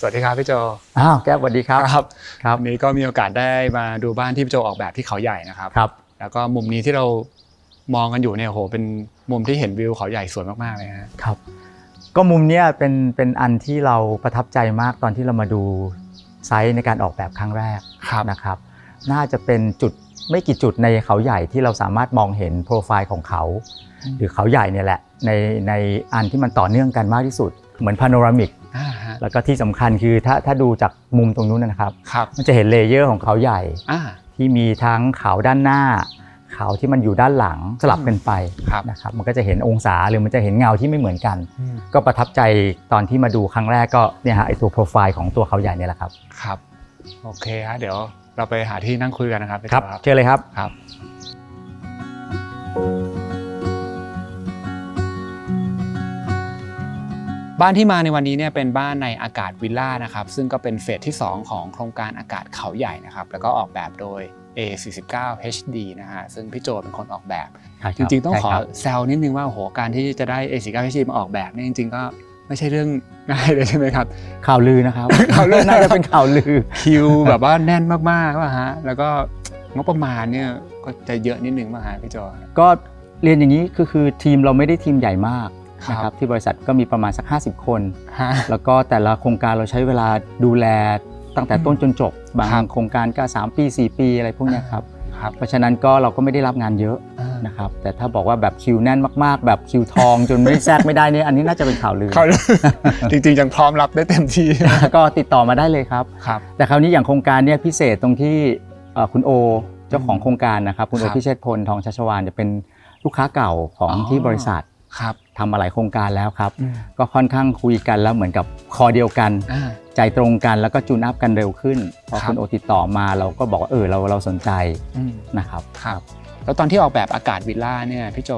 สวัสดีครับพี่โจแก้วสวัสดีครับครับนี้ก็มีโอกาสได้มาดูบ้านที่พี่โจออกแบบที่เขาใหญ่นะครับแล้วก็มุมนี้ที่เรามองกันอยู่เนี่ยโหเป็นมุมที่เห็นวิวเขาใหญ่สวยมากๆเลยครับก็มุมเนี้ยเป็นอันที่เราประทับใจมากตอนที่เรามาดูไซต์ในการออกแบบครั้งแรกนะครับน่าจะเป็นจุดไม่กี่จุดในเขาใหญ่ที่เราสามารถมองเห็นโปรไฟล์ของเขาหรือเขาใหญ่เนี่ยแหละในอันที่มันต่อเนื่องกันมากที่สุดเหมือนพาโนรามิกแล้วก็ที่สำคัญคือถ้าดูจากมุมตรงนู้นนะครับมันจะเห็นเลเยอร์ของเขาใหญ่ที่มีทั้งเขาด้านหน้าเขาที่มันอยู่ด้านหลังสลับกันไปนะครับมันก็จะเห็นองศาหรือมันจะเห็นเงาที่ไม่เหมือนกันก็ประทับใจตอนที่มาดูครั้งแรกก็เนี่ยฮะไอตัวโปรไฟล์ของตัวเขาใหญ่เนี่ยแหละครับครับโอเคฮะเดี๋ยวเราไปหาที่นั่งคุยกันนะครับครับเชิญเลยครับบ้านที่มาในวันนี้เนี่ยเป็นบ้านในอากาศวิลล่านะครับซึ่งก็เป็นเฟสที่2ของโครงการอากาศเขาใหญ่นะครับแล้วก็ออกแบบโดย A49 HD นะฮะซึ่งพี่โจเป็นคนออกแบบจริงๆต้องขอแซวนิดนึงว่าโอ้โหการที่จะได้ A49 HD มาออกแบบเนี่ยจริงๆก็ไม่ใช่เรื่องง่ายเลยใช่ไหมครับข่าวลือนะครับข่าวลือน่าจะเป็นข่าวลือคิวแบบว่าแน่นมากๆว่ะฮะแล้วก็งบประมาณเนี่ยก็จะเยอะนิดนึงป่ะฮะพี่โจก็เรียนอย่างนี้คือทีมเราไม่ได้ทีมใหญ่มากนะครับที่บริษัทก็มีประมาณสัก50คนแล้วก็แต่ละโครงการเราใช้เวลาดูแลตั้งแต่ต้นจนจบบางโครงการก็3ปี4ปีอะไรพวกนี้ครับเพราะฉะนั้นก็เราก็ไม่ได้รับงานเยอะนะครับแต่ถ้าบอกว่าแบบคิวแน่นมากๆแบบคิวทองจนไม่แทรกไม่ได้เนี่ยอันนี้น่าจะเป็นข่าวลือจริงๆยังพร้อมรับได้เต็มที่ก็ติดต่อมาได้เลยครับแต่คราวนี้อย่างโครงการเนี่ยพิเศษตรงที่คุณโอเจ้าของโครงการนะครับคุณโอพิเชษฐ์พลทองชัชวาลจะเป็นลูกค้าเก่าของที่บริษัททำมาหลายโครงการแล้วครับก็ค่อนข้างคุยกันแล้วเหมือนกับคอเดียวกันใจตรงกันแล้วก็จูนอัพกันเร็วขึ้นพอคุณโอติดต่อมาเราก็บอกว่าเราสนใจนะครับแล้วตอนที่ออกแบบอากาศวิลล่าเนี่ยพี่โจ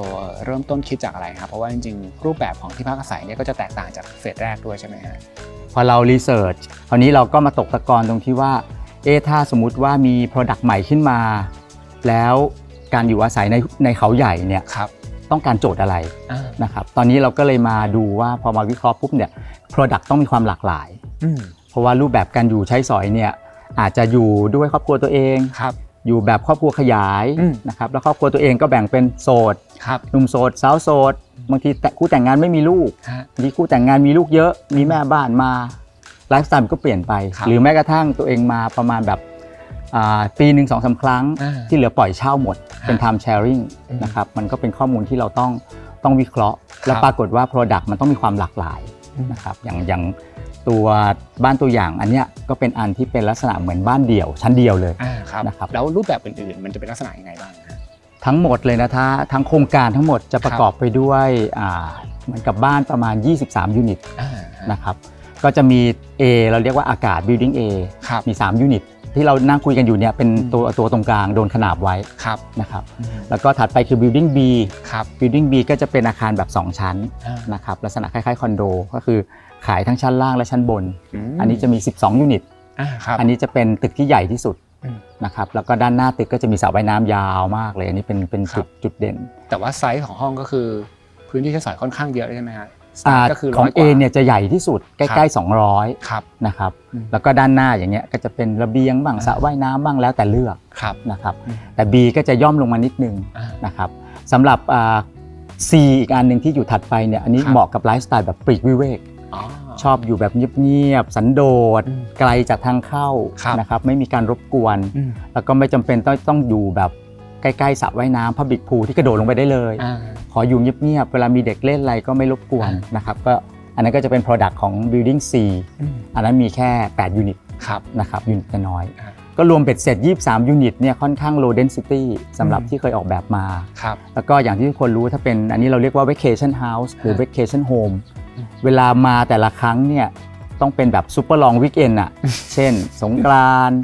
เริ่มต้นคิดจากอะไรครับเพราะว่าจริงๆรูปแบบของที่พักอาศัยเนี่ยก็จะแตกต่างจากเฟสแรกด้วยใช่ไหมฮะพอเรารีเสิร์ชคราวนี้เราก็มาตกตะกอนตรงที่ว่าถ้าสมมุติว่ามี Product ใหม่ขึ้นมาแล้วการอยู่อาศัยในเขาใหญ่เนี่ยต้องการโจทย์อะไรนะครับตอนนี้เราก็เลยมาดูว่าพอมาวิเคราะห์ปุ๊บเนี่ย Product ต้องมีความหลากหลายเพราะว่ารูปแบบการอยู่ใช้สอยเนี่ยอาจจะอยู่ด้วยครอบครัวตัวเองอยู่แบบครอบครัวขยายนะครับแล้วครอบครัวตัวเองก็แบ่งเป็นโสดหนุ่มโสดสาวโสดบางทีคู่แต่งงานไม่มีลูกบางทีคู่แต่งงานมีลูกเยอะมีแม่บ้านมาไลฟ์สไตล์ก็เปลี่ยนไปหรือแม้กระทั่งตัวเองมาประมาณแบบปีหนึ่ง 2-3 ครั้งที่เหลือปล่อยเช่าหมดเป็น time sharing นะครับมันก็เป็นข้อมูลที่เราต้องวิเคราะห์และปรากฏว่า Product มันต้องมีความหลากหลายนะครับอย่างตัวบ้านตัวอย่างอันเนี้ยก็เป็นอันที่เป็นลักษณะเหมือนบ้านเดี่ยวชั้นเดียวเลยนะครับแล้วรูปแบบอื่นๆมันจะเป็นลักษณะยังไงบ้างทั้งหมดเลยนะทั้งโครงการทั้งหมดจะประกอบไปด้วยเหมือนกับบ้านประมาณ23ยูนิตนะครับก็จะมี A เราเรียกว่าอากาศ Building A มี3ยูนิตที่เรานั่งคุยกันอยู่เนี่ยเป็นตัวตรงกลางโดนขนาบไว้นะครับแล้วก็ถัดไปคือ Building B Building B ก็จะเป็นอาคารแบบ2ชั้นนะครับลักษณะคล้ายๆคอนโดก็คือขายทั้งชั้นล่างและชั้นบนอันนี้จะมี12ยูนิตอันนี้จะเป็นตึกที่ใหญ่ที่สุดนะครับแล้วก็ด้านหน้าตึกก็จะมีสระว่ายน้ำยาวมากเลยอันนี้เป็นจุดเด่นแต่ว่าไซส์ของห้องก็คือพื้นที่ใช้สอยค่อนข้างเยอะใช่ไหมครับของ A เนี่ยจะใหญ่ที่สุดใกล้ๆ200นะครับแล้วก็ด้านหน้าอย่างเงี้ยก็จะเป็นระเบียงบ้างสระว่ายน้ำบ้างแล้วแต่เลือกนะครับแต่ B ก็จะย่อมลงมานิดนึงนะครับสำหรับ C อีกอันหนึ่งที่อยู่ถัดไปเนี่ยอันนี้เหมาะกับไลฟ์สไตล์แบบปลีกวิเวกชอบอยู่แบบเงียบๆสันโดษไกลจากทางเข้านะครับไม่มีการรบกวนแล้วก็ไม่จำเป็นต้องอยู่แบบใกล้ๆสระว่ายน้ำพับบิกพูลที่กระโดดลงไปได้เลยขออยู่เงียบๆเวลามีเด็กเล่นอะไรก็ไม่รบกวนนะครับก็อันนั้นก็จะเป็น Product ของ Building C อันนั้นมีแค่8ยูนิตนะครับยูนิตน้อยก็รวมเบ็ดเสร็จ23ยูนิตเนี่ยค่อนข้าง low density สำหรับที่เคยออกแบบมาแล้วก็อย่างที่ทุกคนรู้ถ้าเป็นอันนี้เราเรียกว่า vacation house หรือ vacation home เวลามาแต่ละครั้งเนี่ยต้องเป็นแบบ super long weekend อ่ะเช่นสงกรานต์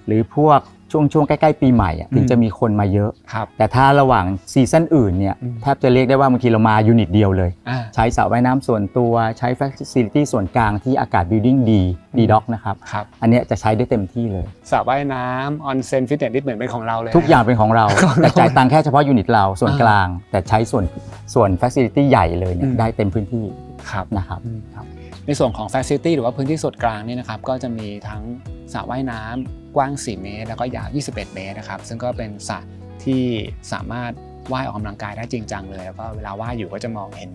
หรือพวกช่วงใกล้ๆปีใหม่ถึงจะมีคนมาเยอะแต่ถ้าระหว่างซีซั่นอื่นเนี่ยแทบจะเรียกได้ว่าบางทีเรามายูนิตเดียวเลยใช้สระว่ายน้ำส่วนตัวใช้ facility ส่วนกลางที่อากาศ building D dock นะครับอันนี้จะใช้ได้เต็มที่เลยสระว่ายน้ำออนเซ็นฟิตเนสเหมือนเป็นของเราเลยทุกอย่างเป็นของเราแต่จ่ายตังค์แค่เฉพาะยูนิตเราส่วนกลางแต่ใช้ส่วน facility ใหญ่เลยเนี่ยได้เต็มพื้นที่นะครับ ในส่วนของ Facility หรือว่าพื้นที่ส่วนกลางนี่นะครับก็จะมีทั้งสระว่ายน้ำกว้าง4 เมตรแล้วก็ยาว21 เมตรนะครับซึ่งก็เป็นสระที่สามารถว่ายออกกำลังกายได้จริงจังเลยแล้วก็เวลาว่ายอยู่ก็จะมองเห็น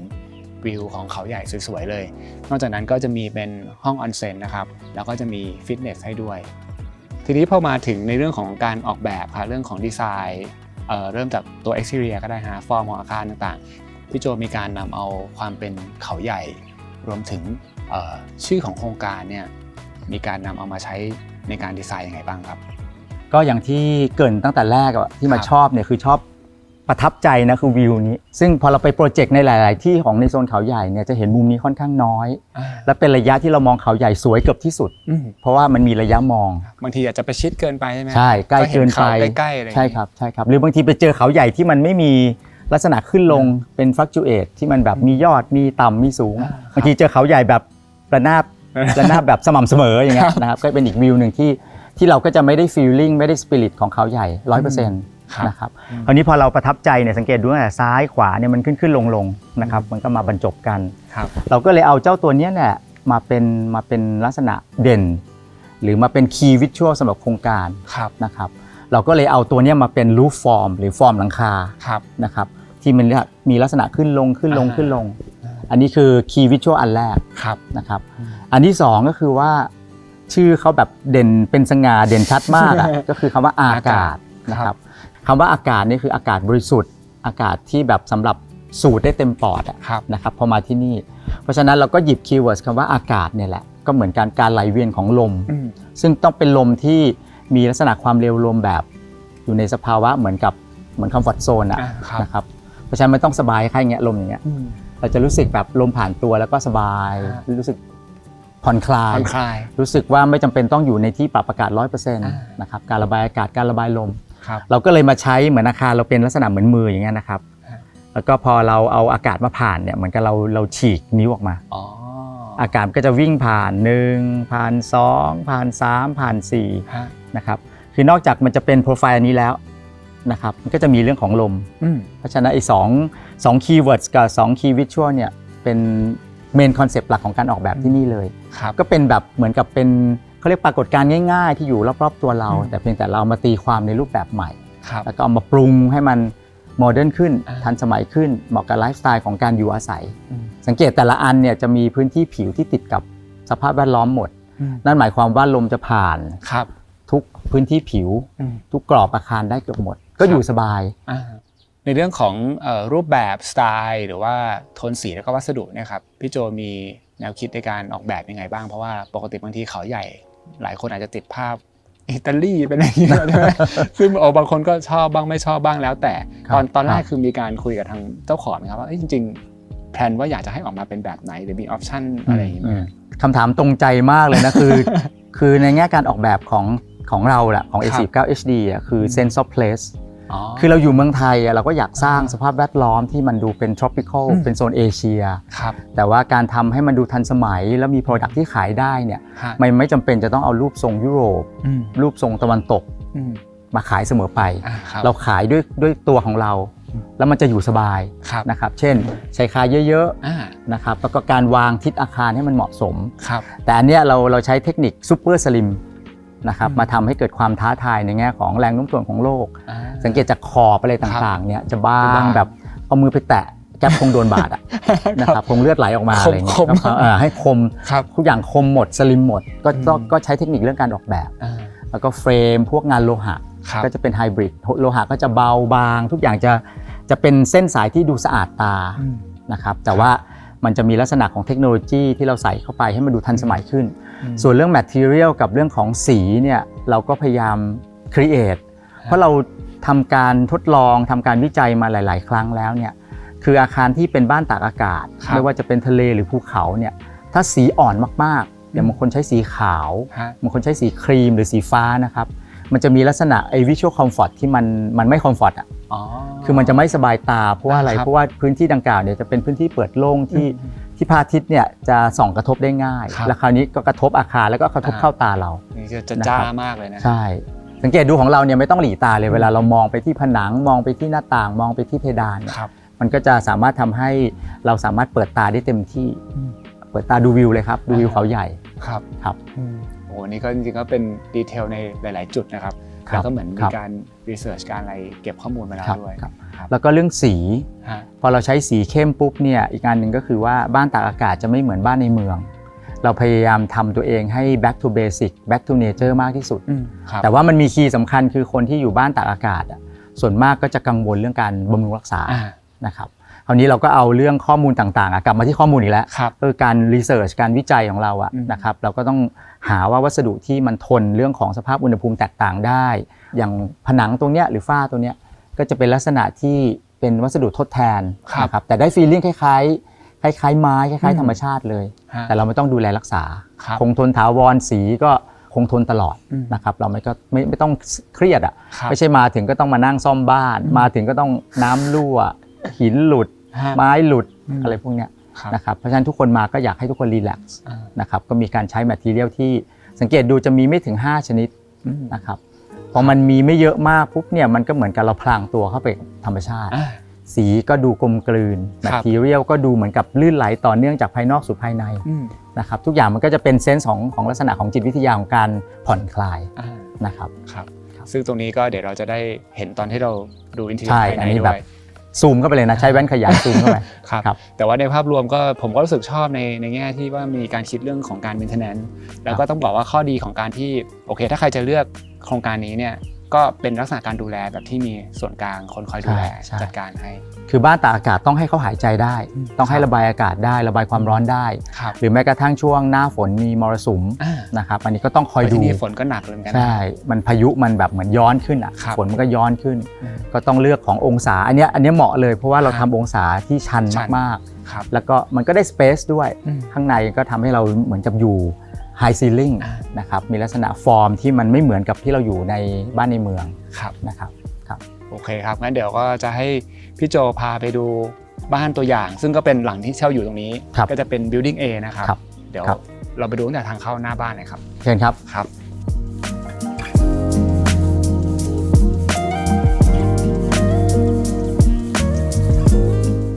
วิวของเขาใหญ่สวยๆเลยนอกจากนั้นก็จะมีเป็นห้องออนเซ็นนะครับแล้วก็จะมีฟิตเนสให้ด้วยทีนี้พอมาถึงในเรื่องของการออกแบบค่ะเรื่องของดีไซน์เริ่มจากตัว exterior ก็ได้ฮะฟอร์มของอาคารต่างๆพี่โจมีการนำเอาความเป็นเขาใหญ่รวมถึงชื่อของโครงการเนี่ยมีการนำเอามาใช้ในการดีไซน์ยังไงบ้างครับก็อย่างที่เกริ่นตั้งแต่แรกที่มาชอบเนี่ยคือชอบประทับใจนะคือวิวนี้ซึ่งพอเราไปโปรเจกต์ในหลายๆที่ของในโซนเขาใหญ่เนี่ยจะเห็นมุมนี้ค่อนข้างน้อยและเป็นระยะที่เรามองเขาใหญ่สวยเกือบที่สุดเพราะว่ามันมีระยะมองบางทีอาจจะไปชิดเกินไปใช่ไหมใช่ใกล้เกินไปใกล้ๆใช่ครับหรือบางทีไปเจอเขาใหญ่ที่มันไม่มีลักษณะขึ้นลงเป็นฟลักจูเอทที่มันแบบมียอดมีต่ำมีสูงบางทีเจอเขาใหญ่แบบระนาบแบบสม่ำเสมออย่างเงี้ยนะครับก็เป็นอีกวิวหนึ่งที่เราก็จะไม่ได้ฟีลลิ่งไม่ได้สปิริตของเขาใหญ่ 100%นะครับคราวนี้พอเราประทับใจเนี่ยสังเกตดูว่าซ้ายขวาเนี่ยมันขึ้นลงนะครับมันก็มาบรรจบกันเราก็เลยเอาเจ้าตัวนี้เนี่ยมาเป็นลักษณะเด่นหรือมาเป็นคีย์วิชวลสำหรับโครงการนะครับเราก็เลยเอาตัวนี้มาเป็นรูฟฟอร์มหรือฟอร์มหลังคานะครับที่มันมีลักษณะขึ้นลงอันนี้คือคีย์วิชวลอันแรกนะครับอันที่2ก็คือว่าชื่อเขาแบบเด่นเป็นสง่าเด่นชัดมากก็คือคำว่าอากาศนะครับคำว่าอากาศนี่คืออากาศบริสุทธิ์อากาศที่แบบสำหรับสูดได้เต็มปอดนะครับพอมาที่นี่เพราะฉะนั้นเราก็หยิบคีย์เวิร์ดคำว่าอากาศเนี่ยแหละก็เหมือนการไหลเวียนของลมซึ่งต้องเป็นลมที่มีลักษณะความเร็วลมแบบอยู่ในสภาวะเหมือนคอมฟอร์ตโซนนะครับเพราะฉะนั้นไม่ต้องสบายแค่เงี้ยลมอย่างเงี้ยเราจะรู้สึกแบบลมผ่านตัวแล้วก็สบายรู้สึกผ่อนคลายรู้สึกว่าไม่จำเป็นต้องอยู่ในที่ปรับอากาศ 100% นะครับการระบายอากาศการระบายลมเราก็เลยมาใช้เหมือนอาคารเราเป็นลักษณะเหมือนมืออย่างเงี้ยนะครับแล้วก็พอเราเอาอากาศมาผ่านเนี่ยเหมือนกับเราฉีกนิ้วออกมาอากาศก็จะวิ่งผ่าน1ผ่าน2ผ่าน3ผ่าน4นะครับคือนอกจากมันจะเป็นโปรไฟล์อันนี้แล้วนะครับมันก็จะมีเรื่องของลมเพราะฉะนั้นไอ้2คีย์เวิร์ดกับ2คีย์วิชวลเนี่ยเป็นเมนคอนเซปต์หลักของการออกแบบที่นี่เลยก็เป็นแบบเหมือนกับเป็นเขาเรียกปรากฏการณ์ง่ายๆที่อยู่รอบๆตัวเราแต่เพียงแต่เรามาตีความในรูปแบบใหม่แล้วก็เอามาปรุงให้มันโมเดิร์นขึ้นทันสมัยขึ้นเหมาะกับไลฟ์สไตล์ของการอยู่อาศัยสังเกตแต่ละอันเนี่ยจะมีพื้นที่ผิวที่ติดกับสภาพแวดล้อมหมดนั่นหมายความว่าลมจะผ่านทุกพื้นที่ผิวทุกกรอบอาคารได้เกือบหมดก็อยู่สบายในเรื่องของรูปแบบสไตล์หรือว่าโทนสีแล้วก็วัสดุเนี่ยครับพี่โจมีแนวคิดในการออกแบบยังไงบ้างเพราะว่าปกติบางทีเขาใหญ่หลายคนอาจจะติดภาพอิตาลีเป็นอะไรอย่างเงี้ยใช่ไหมซึ่งบางคนก็ชอบบ้างไม่ชอบบ้างแล้วแต่ตอนแรกคือมีการคุยกับทางเจ้าของนะครับว่าจริงๆแพลนว่าอยากจะให้ออกมาเป็นแบบไหนหรือมีออปชั่นอะไรอย่างเงี้ยคำถามตรงใจมากเลยนะคือในแง่การออกแบบของเราแหละของ A49 HD อ่ะคือ sense of placeคือเราอยู่เมืองไทยเราก็อยากสร้างสภาพแวดล้อมที่มันดูเป็น tropical เป็นโซนเอเชียแต่ว่าการทำให้มันดูทันสมัยแล้วมี product ที่ขายได้เนี่ยมันไม่จำเป็นจะต้องเอารูปทรงยุโรปรูปทรงตะวันตกมาขายเสมอไปเราขายด้วยตัวของเราแล้วมันจะอยู่สบายนะครับเช่นใช้คาเยอะๆนะครับแล้วก็การวางทิศอาคารให้มันเหมาะสมแต่อันเนี้ยเราใช้เทคนิคซูเปอร์สลิมนะครับมาทำให้เกิดความท้าทายในแง่ของแรงโน้มถ่วงของโลกสังเกตจากขอบอะไรต่างๆเนี่ยจะบางแบบเอามือไปแตะแก๊ปคงโดนบาดนะครับคงเลือดไหลออกมาอะไรเงี้ยให้คมทุกอย่างคมหมดสลิมหมดก็ใช้เทคนิคเรื่องการออกแบบแล้วก็เฟรมพวกงานโลหะก็จะเป็นไฮบริดโลหะก็จะเบาบางทุกอย่างจะเป็นเส้นสายที่ดูสะอาดตานะครับแต่ว่ามันจะมีลักษณะของเทคโนโลยีที่เราใส่เข้าไปให้มันดูทันสมัยขึ้นส่วนเรื่อง material กับเรื่องของสีเนี่ยเราก็พยายาม create เพราะเราทำการทดลองทำการวิจัยมาหลายๆครั้งแล้วเนี่ยคืออาคารที่เป็นบ้านตากอากาศไม่ว่าจะเป็นทะเลหรือภูเขาเนี่ยถ้าสีอ่อนมากๆอย่างบางคนใช้สีขาวบางคนใช้สีครีมหรือสีฟ้านะครับมันจะมีลักษณะไอ้ visual comfort ที่มันไม่ comfort อ่ะคือมันจะไม่สบายตาเพราะว่าอะไรเพราะว่าพื้นที่ดังกล่าวเนี่ยจะเป็นพื้นที่เปิดโล่งที่พระอาทิตย์เนี่ยจะส่องกระทบได้ง่ายแล้วคราวนี้ก็กระทบอาคารแล้วก็กระทบเข้าตาเราจะจ้ามากเลยนะใช่สังเกตดูของเราเนี่ยไม่ต้องหลีตาเลยเวลาเรามองไปที่ผนังมองไปที่หน้าต่างมองไปที่เพดานมันก็จะสามารถทำให้เราสามารถเปิดตาได้เต็มที่ ปิดตาดูวิวเลยครับดูวิวเขาใหญ่ครับครับโอ้นี่ก็จริงๆก็เป็นดีเทลในหลายๆจุดนะครับแล้วก็เหมือนมีการรีเสิร์ชการอะไรเก็บข้อมูลมาแล้วด้วยแล้วก็เรื่องสีพอเราใช้สีเข้มปุ๊บเนี่ยอีกงานหนึ่งก็คือว่าบ้านตากอากาศจะไม่เหมือนบ้านในเมืองเราพยายามทำตัวเองให้ back to basic back to nature มากที่สุดแต่ว่ามันมีคีย์สำคัญคือคนที่อยู่บ้านตากอากาศส่วนมากก็จะกังวลเรื่องการบำรุงรักษานะครับคราวนี้เราก็เอาเรื่องข้อมูลต่างๆกลับมาที่ข้อมูลอีกแล้วคือการรีเสิร์ชการวิจัยของเรานะครับเราก็ต้องหาว่าวัสดุที่มันทนเรื่องของสภาพอุณหภูมิแตกต่างได้อย่างผนังตรงเนี้ยหรือฝ้าตัวเนี้ยก็จะเป็นลักษณะที่เป็นวัสดุทดแทนนะครับแต่ได้ฟีลลิ่งคล้ายๆไม้คล้ายๆธรรมชาติเลยแต่เราไม่ต้องดูแลรักษาคงทนถาวรสีก็คงทนตลอดนะครับเราไม่ต้องเครียดไม่ใช่มาถึงก็ต้องมานั่งซ่อมบ้านมาถึงก็ต้องน้ำรั่วหินหลุดไม้หลุดอะไรพวกเนี้ยนะครับเพราะฉะนั้นทุกคนมาก็อยากให้ทุกคนรีแลกซ์นะครับก็มีการใช้แมททีเรียลที่สังเกตดูจะมีไม่ถึง5ชนิดนะครับพอมันมีไม่เยอะมากปุ๊บเนี่ยมันก็เหมือนกับเราพลางตัวเข้าไปธรรมชาติสีก็ดูกลมกลืนแมททีเรียลก็ดูเหมือนกับลื่นไหลต่อเนื่องจากภายนอกสู่ภายในนะครับทุกอย่างมันก็จะเป็นเซนส์ของลักษณะของจิตวิทยาของการผ่อนคลายนะครับซึ่งตรงนี้ก็เดี๋ยวเราจะได้เห็นตอนที่เราดูอินเทอร์เน็ตภายในด้วยซูมเข้าไปเลยนะใช้แว่นขยายซูมเข้าไปครับแต่ว่าในภาพรวมก็ผมก็รู้สึกชอบในแง่ที่ว่ามีการคิดเรื่องของการ maintenance แล้วก็ต้องบอกว่าข้อดีของการที่โอเคถ้าใครจะเลือกโครงการนี้เนี่ยก็เป็นลักษณะการดูแลแบบที่มีส่วนกลางคนคอยดูแลจัดการให้คือบ้านตากอากาศต้องให้เขาหายใจได้ต้องให้ระบายอากาศได้ระบายความร้อนได้หรือแม้กระทั่งช่วงหน้าฝนมีมรสุมนะครับอันนี้ก็ต้องคอยดูที่นี่ฝนก็หนักเหมือนกันใช่มันพายุมันแบบเหมือนย้อนขึ้นฝนมันก็ย้อนขึ้นก็ต้องเลือกขององศาอันนี้เหมาะเลยเพราะว่าเราทำองศาที่ชันมากๆแล้วก็มันก็ได้สเปซด้วยข้างในก็ทำให้เราเหมือนกับอยู่High ceiling นะครับมีลักษณะฟอร์มที่มันไม่เหมือนกับที่เราอยู่ในบ้านในเมืองนะครับโอเคครับงั้นเดี๋ยวก็จะให้พี่โจพาไปดูบ้านตัวอย่างซึ่งก็เป็นหลังที่เช่าอยู่ตรงนี้ก็จะเป็น Building A นะครับเดี๋ยวเราไปดูตั้งแต่ทางเข้าหน้าบ้านเลยครับเชิญครับ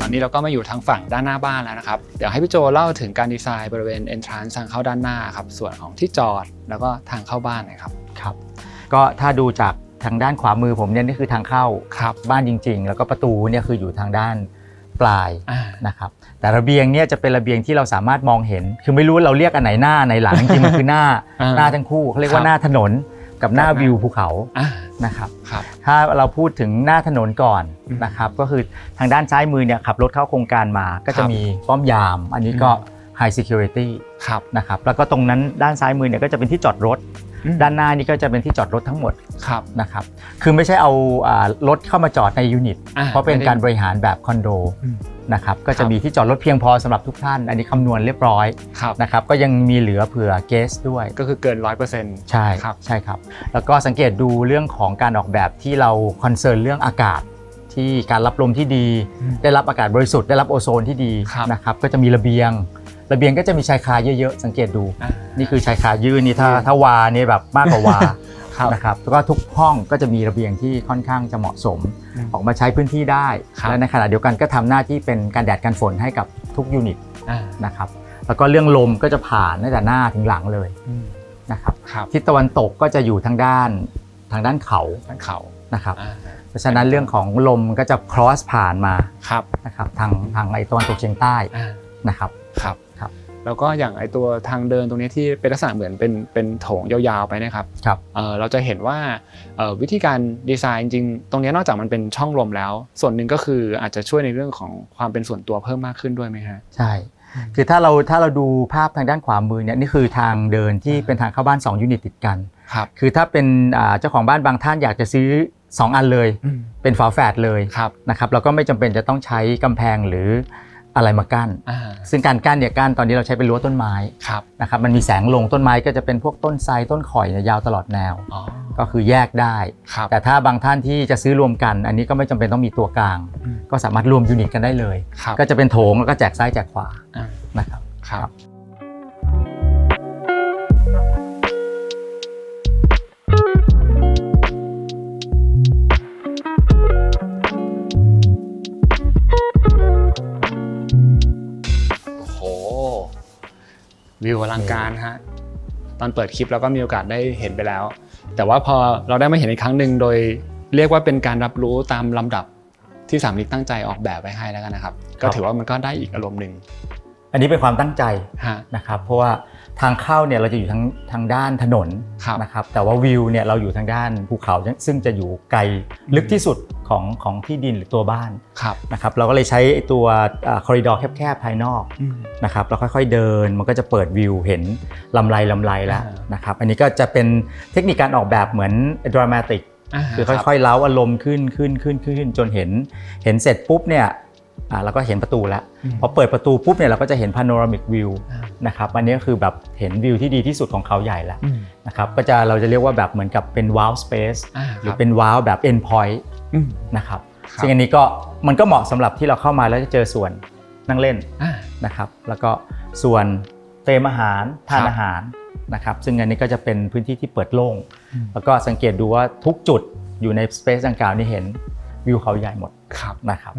ตอนนี้เราก็มาอยู่ทางฝั่งด้านหน้าบ้านแล้วนะครับเดี๋ยวให้พี่โจเล่าถึงการดีไซน์บริเวณ entrance ทางเข้าด้านหน้าครับส่วนของที่จอดแล้วก็ทางเข้าบ้านนะครับก็ถ้าดูจากทางด้านขวามือผมเนี่ยนี่คือทางเข้าบ้านจริงๆแล้วก็ประตูเนี่ยคืออยู่ทางด้านปลายนะครับแต่ระเบียงเนี่ยจะเป็นระเบียงที่เราสามารถมองเห็นคือไม่รู้เราเรียกอันไหนหน้าไหนหลังจริงๆมันคือหน้าทั้งคู่เขาเรียกว่าหน้าถนนกับหน้าวิวภูเขานะครับถ้าเราพูดถึงหน้าถนนก่อนนะครับก็คือทางด้านซ้ายมือเนี่ยขับรถเข้าโครงการมาก็จะมีป้อมยามอันนี้ก็ High Security นะครับแล้วก็ตรงนั้นด้านซ้ายมือเนี่ยก็จะเป็นที่จอดรถด้านหน้านี่ก็จะเป็นที่จอดรถทั้งหมดนะครับคือไม่ใช่เอารถเข้ามาจอดในยูนิตเพราะเป็นการบริหารแบบคอนโดนะครับก็จะมีที่จอดรถเพียงพอสำหรับทุกท่านอันนี้คำนวณเรียบร้อยนะครับก็ยังมีเหลือเผื่อเกสด้วยก็คือเกิน 100% ใช่ครับแล้วก็สังเกตดูเรื่องของการออกแบบที่เราคอนเซิร์นเรื่องอากาศที่การรับลมที่ดีได้รับอากาศบริสุทธิ์ได้รับโอโซนที่ดีนะครับก็จะมีระเบียงก็จะมีชายคาเยอะๆสังเกตดูนี่คือชายคายืนนี่ถ้าวานี่แบบมากกว่าวานะครับแล้วก็ทุกห้องก็จะมีระเบียงที่ค่อนข้างจะเหมาะสมออกมาใช้พื้นที่ได้และในขณะเดียวกันก็ทำหน้าที่เป็นการแดดกันฝนให้กับทุกยูนิตนะครับแล้วก็เรื่องลมก็จะผ่านตั้งแต่หน้าถึงหลังเลยนะครับทิศตะวันตกก็จะอยู่ทางด้านเขานะครับเพราะฉะนั้นเรื่องของลมก็จะ cross ผ่านมานะครับทางไอ้ตะวันตกเฉียงใต้นะครับแล้วก็อย่างไอตัวทางเดินตรงนี้ที่เป็นลักษณะเหมือนเป็นโถงยาวๆไปนะครับเราจะเห็นว่าวิธีการดีไซน์จริงๆตรงนี้นอกจากมันเป็นช่องลมแล้วส่วนหนึ่งก็คืออาจจะช่วยในเรื่องของความเป็นส่วนตัวเพิ่มมากขึ้นด้วยไหมฮะใช่คือถ้าเราดูภาพทางด้านขวามือเนี่ยนี่คือทางเดินที่เป็นทางเข้าบ้าน2ยูนิตติดกันคือถ้าเป็นเจ้าของบ้านบางท่านอยากจะซื้อ2อันเลยเป็นฝาแฝดเลยนะครับเราก็ไม่จำเป็นจะต้องใช้กำแพงหรืออะไรมากั้นซึ่งการกั้นเนี่ยกั้นตอนนี้เราใช้เป็นรั้วต้นไม้นะครับมันมีแสงลงต้นไม้ก็จะเป็นพวกต้นไทรต้นข่อยเนี่ยยาวตลอดแนวก็คือแยกได้แต่ถ้าบางท่านที่จะซื้อรวมกันอันนี้ก็ไม่จำเป็นต้องมีตัวกลางก็สามารถรวมยูนิตกันได้เลยก็จะเป็นโถงแล้วก็แจกซ้ายแจกขวานะครับ วิวอลังการฮะตอนเปิดคลิปเราก็มีโอกาสได้เห็นไปแล้วแต่ว่าพอเราได้มาเห็นอีกครั้งหนึ่งโดยเรียกว่าเป็นการรับรู้ตามลำดับที่สามนิกตั้งใจออกแบบไว้ให้แล้วกันนะครับก็ถือว่ามันก็ได้อีกอารมณ์หนึ่งอันนี้เป็นความตั้งใจนะครับเพราะว่าทางเข้าเนี่ยเราจะอยู่ทางด้านถนนนะครับแต่ว่าวิวเนี่ยเราอยู่ทางด้านภูเขาซึ่งจะอยู่ไกลลึกที่สุดของที่ดินหรือตัวบ้านนะครับเราก็เลยใช้ตัวคอริดอร์แคบๆภายนอกนะครับเราค่อยๆเดินมันก็จะเปิดวิวเห็นลำไรแล้วนะครับอันนี้ก็จะเป็นเทคนิคการออกแบบเหมือนดรามาติกคือค่อยๆเล้าอารมณ์ขึ้นจนเห็นเสร็จปุ๊บเนี่ยเราก็เห็นประตูแล้วพอเปิดประตูปุ๊บเนี่ยเราก็จะเห็นพาโนรามิกวิวนะครับอันนี้ก็คือแบบเห็นวิวที่ดีที่สุดของเขาใหญ่แล้วนะครับก็เราจะเรียกว่าแบบเหมือนกับเป็นว้าวสเปซหรือเป็นว้าวแบบเอ็นพอยต์นะครับซึ่งอันนี้ก็มันก็เหมาะสำหรับที่เราเข้ามาแล้วจะเจอส่วนนั่งเล่นนะครับแล้วก็ส่วนเตรียมอาหารทานอาหารนะครับซึ่งอันนี้ก็จะเป็นพื้นที่ที่เปิดโล่งแล้วก็สังเกตดูว่าทุกจุดอยู่ในสเปซดังกล่าวนี่เห็นวิวเขาใหญ่หมดนะครับ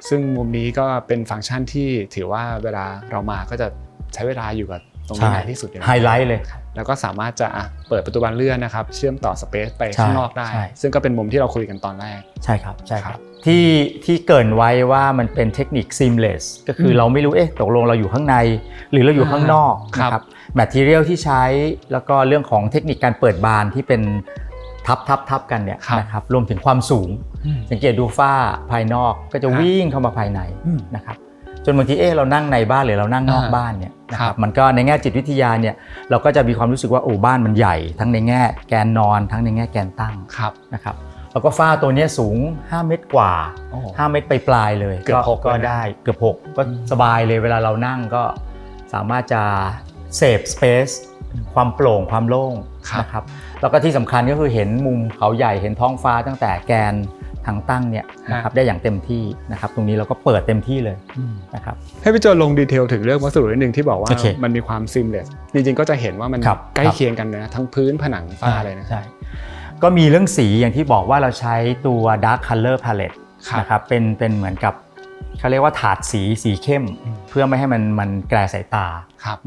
ซึ่งมุมนี้ก็เป็นฟังก์ชันที่ถือว่าเวลาเรามาก็จะใช้เวลาอยู่กับตรงนี้นานที่สุดไฮไลท์เลยแล้วก็สามารถจะเปิดประตูบานเลื่อนนะครับเชื่อมต่อสเปซไปข้างนอกได้ซึ่งก็เป็นมุมที่เราคุยกันตอนแรกใช่ครับที่เกริ่นไว้ว่ามันเป็นเทคนิค seamless ก็คือเราไม่รู้ตกลงเราอยู่ข้างในหรือเราอยู่ข้างนอกนะครับแมททีเรียลที่ใช้แล้วก็เรื่องของเทคนิคการเปิดบานที่เป็นทับกันเนี่ยนะครับรวมถึงความสูงสังเกตดูฝ้าภายนอกก็จะวิ่งเข้ามาภายในนะครับจนบางทีเรานั่งในบ้านหรือเรานั่งนอกบ้านเนี่ยนะครับมันก็ในแง่จิตวิทยาเนี่ยเราก็จะมีความรู้สึกว่าบ้านมันใหญ่ทั้งในแง่แกนนอนทั้งในแง่แกนตั้งนะครับแล้วก็ฝ้าตัวนี้สูง5 เมตรกว่า5 เมตรปลายเลยก็ได้เกือบ6ก็สบายเลยเวลาเรานั่งก็สามารถจะเซฟสเปซความโปร่งความโล่งนะครับแล้วก็ที่สำคัญก็คือเห็นมุมเขาใหญ่เห็นท้องฟ้าตั้งแต่แกนทางตั้งเนี่ยนะครับได้อย่างเต็มที่นะครับตรงนี้เราก็เปิดเต็มที่เลยนะครับให้พี่โจลงดีเทลถึงเรื่องวัสดุนิดนึงที่บอกว่ามันมีความซิมเลสจริงๆก็จะเห็นว่ามันใกล้เคียงกันนะทั้งพื้นผนังฝ้าเลยนะใช่ก็มีเรื่องสีอย่างที่บอกว่าเราใช้ตัว Dark Color Palette นะครับเป็นเหมือนกับเขาเรียกว่าถาดสีเข้มเพื่อไม่ให้มันแกลสายตา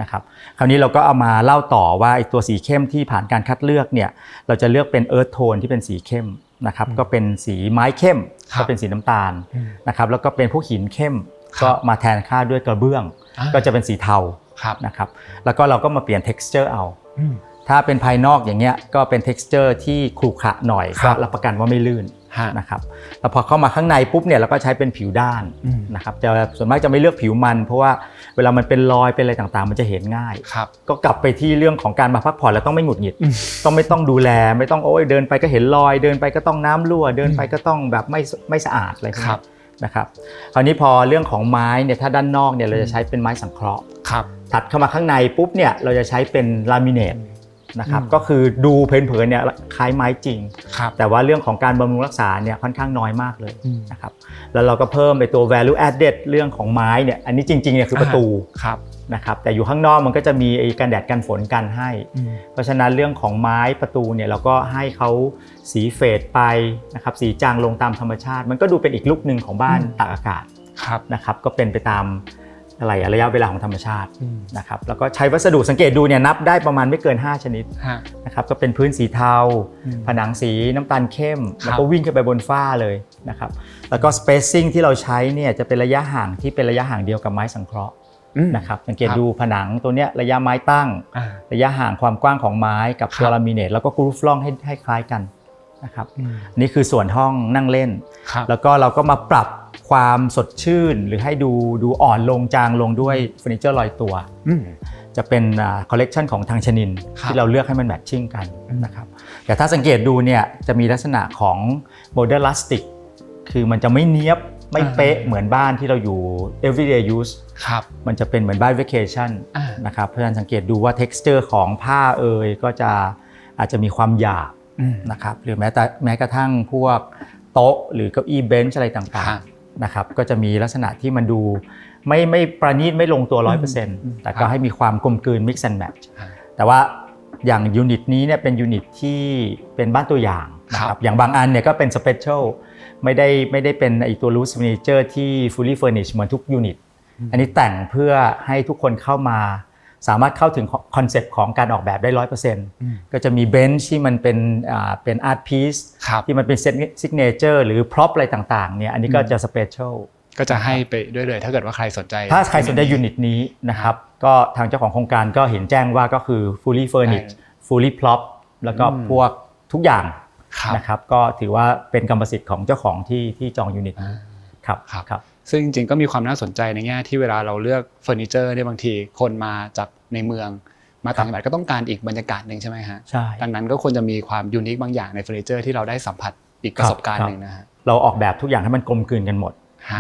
นะครับคราวนี้เราก็เอามาเล่าต่อว่าไอ้ตัวสีเข้มที่ผ่านการคัดเลือกเนี่ยเราจะเลือกเป็น Earth Tone ที่เป็นสีเข้มนะครับก็เป็นสีไม้เข้มก็เป็นสีน้ำตาลนะครับแล้วก็เป็นพวกหินเข้มก็มาแทนค่าด้วยกระเบื้องก็จะเป็นสีเทานะครับแล้วก็เราก็มาเปลี่ยน texture เอาถ้าเป็นภายนอกอย่างเงี้ยก็เป็น texture ที่ขรุขระหน่อยก็รับประกันว่าไม่ลื่นนะครับแล้วพอเข้ามาข้างในปุ๊บเนี่ยเราก็ใช้เป็นผิวด้านนะครับจะส่วนมากจะไม่เลือกผิวมันเพราะว่าเวลามันเป็นรอยเป็นอะไรต่างๆมันจะเห็นง่ายก็กลับไปที่เรื่องของการมาพักผ่อนแล้วต้องไม่หงุดหงิดไม่ต้องดูแลไม่ต้องเดินไปก็เห็นรอยเดินไปก็ต้องน้ำรั่วเดินไปก็ต้องแบบไม่สะอาดอะไรนะครับคราวนี้พอเรื่องของไม้เนี่ยถ้าด้านนอกเนี่ยเราจะใช้เป็นไม้สังเคราะห์ถัดเข้ามาข้างในปุ๊บเนี่ยเราจะใช้เป็นลามิเนตนะครับก็คือดูเพลินๆเนี่ยคล้ายไม้จริงแต่ว่าเรื่องของการบำรุงรักษาเนี่ยค่อนข้างน้อยมากเลยนะครับแล้วเราก็เพิ่มไปตัว value added เรื่องของไม้เนี่ยอันนี้จริงๆเนี่ยคือประตูนะครับแต่อยู่ข้างนอกมันก็จะมีกันแดดกันฝนกันให้เพราะฉะนั้นเรื่องของไม้ประตูเนี่ยเราก็ให้เขาสีเฟดไปนะครับสีจางลงตามธรรมชาติมันก็ดูเป็นอีกลุคนึงของบ้านตากอากาศนะครับก็เป็นไปตามระยะเวลาของธรรมชาตินะครับแล้วก็ใช้วัสดุสังเกตดูเนี่ยนับได้ประมาณไม่เกิน5ชนิดนะครับก็เป็นพื้นสีเทาผนังสีน้ำตาลเข้มแล้วก็วิ่งขึ้นไปบนฝ้าเลยนะครับแล้วก็ spacing ที่เราใช้เนี่ยจะเป็นระยะห่างที่เป็นระยะห่างเดียวกับไม้สังเคราะห์นะครับสังเกตดูผนังตัวเนี้ยระยะไม้ตั้งระยะห่างความกว้างของไม้กับตัวลามิเนตแล้วก็กรูฟล่องให้คล้ายกันนะครับนี่คือส่วนห้องนั่งเล่นแล้วก็เราก็มาปรับความสดชื่นหรือให้ดูอ่อนลงจางลงด้วยเฟอร์นิเจอร์ลอยตัวจะเป็นคอลเลกชันของทางชนินที่เราเลือกให้มันแมทชิ่งกันนะครับแต่ถ้าสังเกตดูเนี่ยจะมีลักษณะของโมเดิร์นลัสติกคือมันจะไม่เนียบไม่เป๊ะเหมือนบ้านที่เราอยู่ everyday use มันจะเป็นเหมือนบ้าน vacation นะครับเพราะฉะนั้นสังเกตดูว่า texture ของผ้าก็จะอาจจะมีความหยาบนะครับหรือแม้กระทั่งพวกโต๊ะหรือเก้าอี้เบนช์อะไรต่างๆนะครับก็จะมีลักษณะที่มันดูไม่ประณีตไม่ลงตัว 100% แต่ก็ให้มีความกลมกลืน mix and match แต่ว่าอย่างยูนิตนี้เนี่ยเป็นยูนิตที่เป็นบ้านตัวอย่างนะครับอย่างบางอันเนี่ยก็เป็น special ไม่ได้เป็นไอตัว loose furniture ที่ fully furnished เหมือนทุกยูนิตอันนี้แต่งเพื่อให้ทุกคนเข้ามา สามารถเข้าถึงคอนเซปต์ของการออกแบบได้ 100% ก็จะมีเบนช์ที่มันเป็นอาร์ตพีซที่มันเป็นซิกเนเจอร์หรือพร็อพอะไรต่างๆเนี่ยอันนี้ก็จะสเปเชียลก็จะให้ไปด้วยเลยถ้าเกิดว่าใครสนใจถ้าใครสนใจยูนิตนี้นะครับก็ทางเจ้าของโครงการก็เห็นแจ้งว่าก็คือ fully furnished fully prop แล้วก็พวกทุกอย่างนะครับก็ถือว่าเป็นกรรมสิทธิ์ของเจ้าของที่จองยูนิตครับซึ่งจริงๆก็มีความน่าสนใจในแง่ที่เวลาเราเลือกเฟอร์นิเจอร์เนี่ยบางทีคนมาจากในเมืองมาต่างจังหวัดก็ต้องการอีกบรรยากาศนึงใช่ไหมฮะใช่ดังนั้นก็ควรจะมีความยูนิคบางอย่างในเฟอร์นิเจอร์ที่เราได้สัมผัสอีกประสบการณ์นึงนะฮะเราออกแบบทุกอย่างให้มันกลมกลืนกันหมด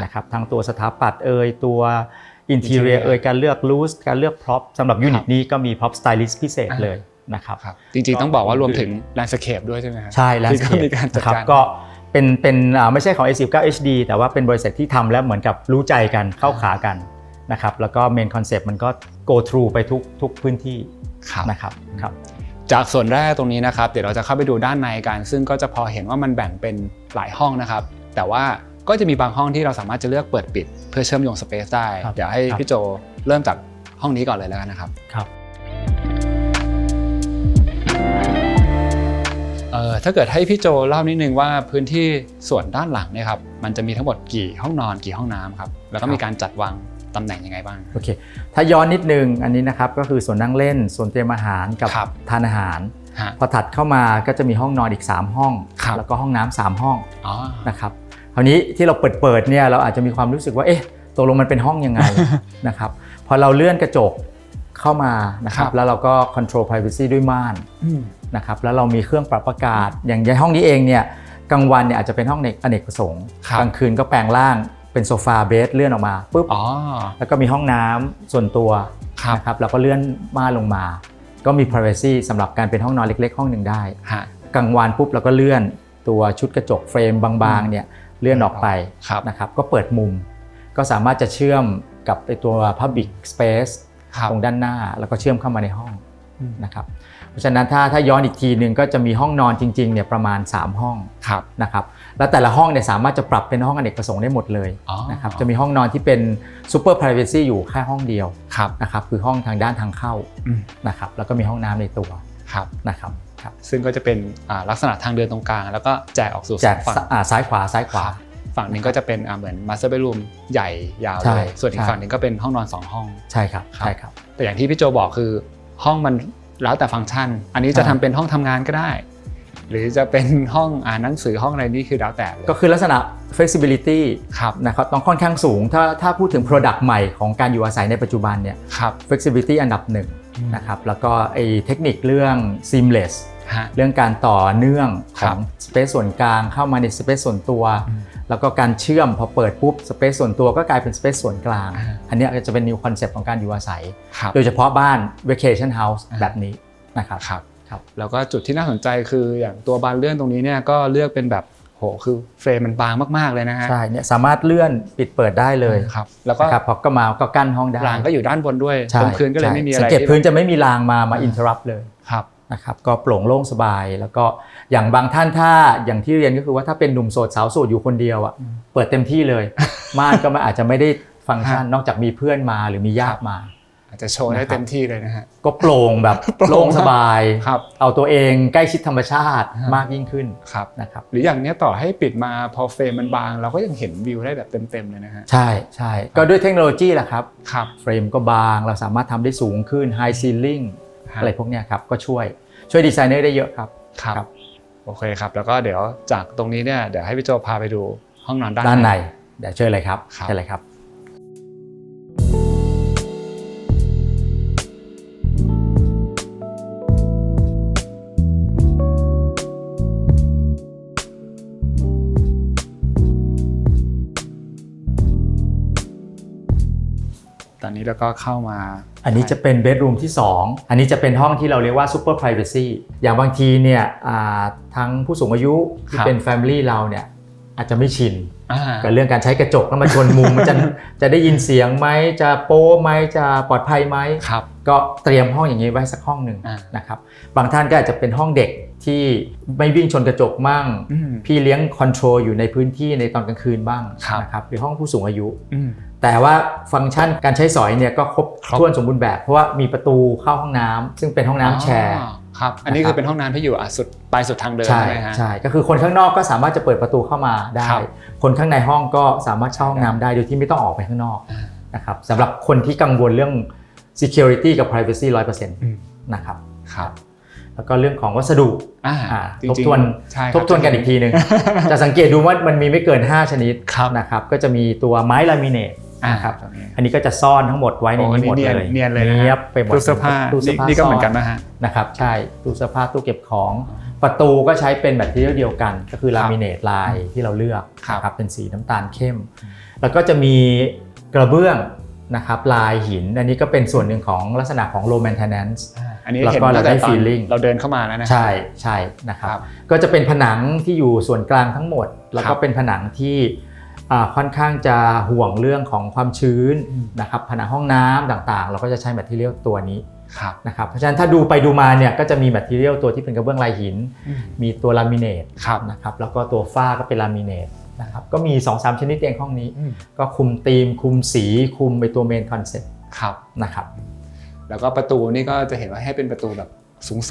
นะครับทั้งตัวสถาปัตย์ตัวอินทีเรียการเลือกลูสการเลือกพร็อพสำหรับยูนิตนี้ก็มีพร็อพสไตลิสต์พิเศษเลยนะครับจริงๆต้องบอกว่ารวมถึงแลนด์สเคปด้วยใช่ไหมครับใช่แลนด์สเคปมีการจัดการก็เป็นไม่ใช่ของ A19 HD แต่ว่าเป็นบริษัทที่ทำแล้วเหมือนกับรู้ใจกันเข้าขากันนะครับแล้วก็เมนคอนเซปต์มันก็ go through ไปทุกพื้นที่นะครับจากส่วนแรกตรงนี้นะครับเดี๋ยวเราจะเข้าไปดูด้านในกันซึ่งก็จะพอเห็นว่ามันแบ่งเป็นหลายห้องนะครับแต่ว่าก็จะมีบางห้องที่เราสามารถจะเลือกเปิดปิดเพื่อเชื่อมโยงสเปซได้เดี๋ยวให้พี่โจเริ่มจากห้องนี้ก่อนเลยแล้วกันนะครับถ้าเกิดให้พี่โจเล่านิดนึงว่าพื้นที่ส่วนด้านหลังเนี่ยครับมันจะมีทั้งหมดกี่ห้องนอนกี่ห้องน้ำครับแล้วก็มีการจัดวางตำแหน่งยังไงบ้างโอเคถ้าย้อนนิดนึงอันนี้นะครับก็คือส่วนนั่งเล่นส่วนเตรียมอาหารกับทานอาหารพอถัดเข้ามาก็จะมีห้องนอนอีก3ห้องแล้วก็ห้องน้ำ3ห้องนะครับคราวนี้ที่เราเปิดเนี่ยเราอาจจะมีความรู้สึกว่าเอ๊ะตกลงมันเป็นห้องยังไงนะครับพอเราเลื่อนกระจกเข้ามานะครับแล้วเราก็ control privacy ด้วยม่านนะครับแล้วเรามีเครื่องปรับอากาศอย่างในห้องนี้เองเนี่ยกลางวันเนี่ยอาจจะเป็นห้องอเนกประสงค์กลางคืนก็แปลงร่างเป็นโซฟาเบดเลื่อนออกมาปุ๊บแล้วก็มีห้องน้ำส่วนตัวนะครับแล้วก็เลื่อนม่านลงมาก็มี privacy สำหรับการเป็นห้องนอนเล็กๆห้องหนึ่งได้กลางวันปุ๊บเราก็เลื่อนตัวชุดกระจกเฟรมบางๆเนี่ยเลื่อนออกไปนะครับก็เปิดมุมก็สามารถจะเชื่อมกับตัว public space ตรงด้านหน้าแล้วก็เชื่อมเข้ามาในห้องนะครับเพราะฉะนั้นถ้าย้อนอีกทีนึงก็จะมีห้องนอนจริงๆเนี่ยประมาณ3ห้องนะครับแล้วแต่ละห้องเนี่ยสามารถจะปรับเป็นห้องอเนกประสงค์ได้หมดเลยนะครับจะมีห้องนอนที่เป็น super privacy อยู่แค่ห้องเดียวนะครับคือห้องทางด้านทางเข้านะครับแล้วก็มีห้องน้ำในตัวนะครับซึ่งก็จะเป็นลักษณะทางเดินตรงกลางแล้วก็แจกออกสู่ฝั่งซ้ายขวาฝั่งนึงก็จะเป็นเหมือน master bedroom ใหญ่ยาวเลยส่วนอีกฝั่งนึงก็เป็นห้องนอน2ห้องใช่ครับแต่อย่างที่พี่โจบอกคือห้องมันแล้วแต่ฟังก์ชันอันนี้จะทำเป็นห้องทำงานก็ได้หรือจะเป็นห้องอ่านหนังสือห้องอะไรนี่คือแล้วแต่ก็คือลักษณะ flexibility นะครับต้องค่อนข้างสูงถ้าพูดถึง product ใหม่ของการอยู่อาศัยในปัจจุบันเนี่ย flexibility อันดับ1นะครับแล้วก็เทคนิคเรื่อง seamless เรื่องการต่อเนื่องของ space ส่วนกลางเข้ามาใน space ส่วนตัวแล้วก็การเชื่อมพอเปิดปุ๊บ space ส่วนตัวก็กลายเป็น space ส่วนกลางอันนี้จะเป็น new concept ของการอยู่อาศัยโดยเฉพาะบ้าน vacation house แบบนี้นะครับแล้วก็จุดที่น่าสนใจคืออย่างตัวบานเลื่อนตรงนี้เนี่ยก็เลือกเป็นแบบคือเฟรมมันบางมากๆเลยนะฮะใช่เนี่ยสามารถเลื่อนปิดเปิดได้เลยแล้วก็พอก็มาก็กั้นห้องได้รางก็อยู่ด้านบนด้วยบนพื้นก็เลยไม่มีอะไรสังเกตพื้นจะไม่มีรางมา interrupt เลยนะครับก็โปร่งโล่งสบายแล้วก็อย่างบางท่านถ้าอย่างที่เรียนก็คือว่าถ้าเป็นหนุ่มโสดสาวโสดอยู่คนเดียวอ่ะเปิดเต็มที่เลยม่านก็อาจจะไม่ได้ฟังก์ชันนอกจากมีเพื่อนมาหรือมีญาติมาอาจจะโชว์ได้เต็มที่เลยนะฮะก็โปร่งแบบโล่งสบายเอาตัวเองใกล้ชิดธรรมชาติมากยิ่งขึ้นนะครับหรืออย่างนี้ต่อให้ปิดมาพอเฟรมมันบางเราก็ยังเห็นวิวได้แบบเต็มๆเลยนะฮะใช่ก็ด้วยเทคโนโลยีแหละครับเฟรมก็บางเราสามารถทำได้สูงขึ้น High Ceiling อะไรพวกนี้ครับก็ช่วยดีไซเนอร์ได้เยอะครับโอเคครับแล้วก็เดี๋ยวจากตรงนี้เนี่ยเดี๋ยวให้พี่โจพาไปดูห้องนอนด้านในเดี๋ยวเชิญเลยครับเชิญเลยครับตอนนี้เราก็เข้ามาอันนี้จะเป็นเบดรูมที่2อันนี้จะเป็นห้องที่เราเรียกว่า super privacy อย่างบางทีเนี่ยทั้งผู้สูงอายุที่เป็น family เราเนี่ยอาจจะไม่ชินกับเรื่องการใช้กระจกแล้วมาชนมุมมันจะได้ยินเสียงไหมจะโป๊ไหมจะปลอดภัยไหมก็เตรียมห้องอย่างนี้ไว้สักห้องหนึ่งนะครับบางท่านก็อาจจะเป็นห้องเด็กที่ ที่ไม่วิ่งชนกระจกมั่งพี่เลี้ยงคอนโทรลอยู่ในพื้นที่ในตอนกลางคืนบ้างนะครับหรือห้องผู้สูงอายุแต่ว่าฟังก์ชันการใช้สอยเนี่ยก็ครบถ้วนสมบูรณ์แบบเพราะว่ามีประตูเข้าห้องน้ำซึ่งเป็นห้องน้ำแชร์ครับอันนี้คือเป็นห้องน้ำที่อยู่สุดปลายสุดทางเดินใช่ไหมฮะใช่ก็คือคนข้างนอกก็สามารถจะเปิดประตูเข้ามาได้คนข้างในห้องก็สามารถเข้าห้องน้ำได้โดยที่ไม่ต้องออกไปข้างนอกนะครับสำหรับคนที่กังวลเรื่อง security กับ privacy 100%นะครับแล้วก็เรื่องของวัสดุทบทวนกันอีกทีนึงจะสังเกตดูว่ามันมีไม่เกิน5ชนิดนะครับก็จะมีตัวไม้ลามิเนตนะครับอันนี้ก็จะซ่อนทั้งหมดไว้ในนี้หมดเลยเนียนเลยนะไปหมดตู้เสื้อผ้านี่ก็เหมือนกันนะฮะนะครับใช่ตู้เสื้อผ้าตู้เก็บของประตูก็ใช้เป็นแมททีเรียลเดียวกันก็คือลามิเนตลายที่เราเลือกนะครับเป็นสีน้ำตาลเข้มแล้วก็จะมีกระเบื้องนะครับลายหินอันนี้ก็เป็นส่วนหนึ่งของลักษณะของ low maintenance อันนี้เห็นเราได้ feeling เราเดินเข้ามาแล้วนะใช่นะครับก็จะเป็นผนังที่อยู่ส่วนกลางทั้งหมดแล้วก็เป็นผนังที่ค่อนข้างจะห่วงเรื่องของความชื้นนะครับผนังห้องน้ำต่างๆเราก็จะใช้แมททีเรียลตัวนี้นะครับเพราะฉะนั้นถ้าดูไปดูมาเนี่ยก็จะมีแมททีเรียลตัวที่เป็นกระเบื้องลายหินมีตัวลามิเนตนะครับแล้วก็ตัวฝ้าก็เป็นลามิเนตนะครับก็มี 2-3 ชนิดเองห้องนี้ก็คุมธีมคุมสีคุมไปตัวเมนคอนเซ็ปต์นะครับแล้วก็ประตูนี่ก็จะเห็นว่าให้เป็นประตูแบบ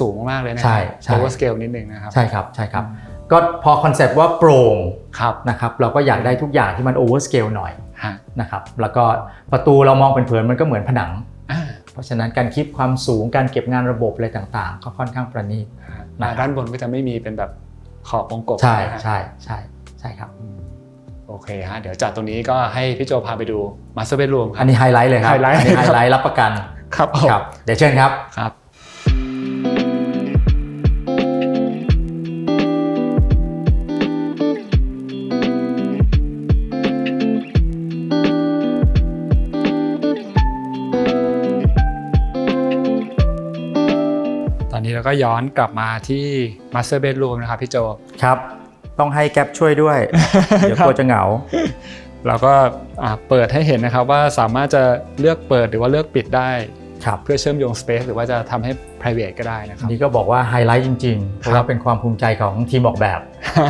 สูงมากๆเลยนะโอเวอร์สเกลนิดนึงนะครับใช่ครับก็พอคอนเซ็ปต์ว่าโปร่งนะครับเราก็อยากได้ทุกอย่างที่มันโอเวอร์สเกลหน่อยนะครับแล้วก็ประตูเรามองเป็นเผินมันก็เหมือนผนังเพราะฉะนั้นการคีปความสูงการเก็บงานระบบอะไรต่างๆก็ค่อนข้างประณีตด้านบนก็จะไม่มีเป็นแบบขอบวงกบใช่ครับโอเคฮะเดี๋ยวจากตรงนี้ก็ให้พี่โจพาไปดูมาสเตอร์เบดรูมครับอันนี้ไฮไลท์เลยครับอันนี้ไฮไลท์รับประกันครับเดี๋ยวเชิญครับตอนนี้เราก็ย้อนกลับมาที่ Master Bedroom นะครับพี่โจครับต้องให้แก๊ปช่วยด้วย เดี๋ยวกลัวจะเหงาเราก็เปิดให้เห็นนะครับว่าสามารถจะเลือกเปิดหรือว่าเลือกปิดได้เพื่อเชื่อมโยง Space หรือว่าจะทำให้ private ก็ได้นะครับนี่ก็บอกว่าไฮไลท์จริงๆเพราะว่าเป็นความภูมิใจของทีมออกแบบ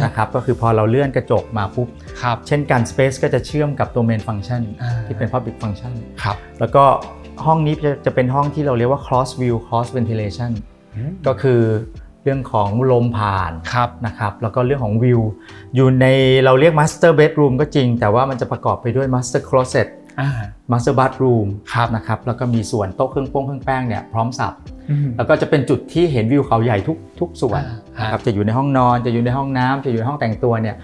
นะครับก็คือพอเราเลื่อนกระจกมาปุ๊บเช่นกัน Space ก็จะเชื่อมกับตัว Main Function ที่เป็น Public Function แล้วก็ห้องนี้จะเป็นห้องที่เราเรียกว่า Cross View Cross Ventilation ก็คือเรื่องของลมผ่านนะครับแล้วก็เรื่องของวิวอยู่ในเราเรียก Master Bedroom ก็จริงแต่ว่ามันจะประกอบไปด้วย Master Closet Master Bathroom นะครับแล้วก็มีส่วนโต๊ะเครื่องแป้งเนี่ยพร้อมสับแล้วก็จะเป็นจุดที่เห็นวิวเขาใหญ่ทุกส่วนนะครับจะอยู่ในห้องนอนจะอยู่ในห้องน้ำจะอยู่ในห้องแต่งตัวเนี่ย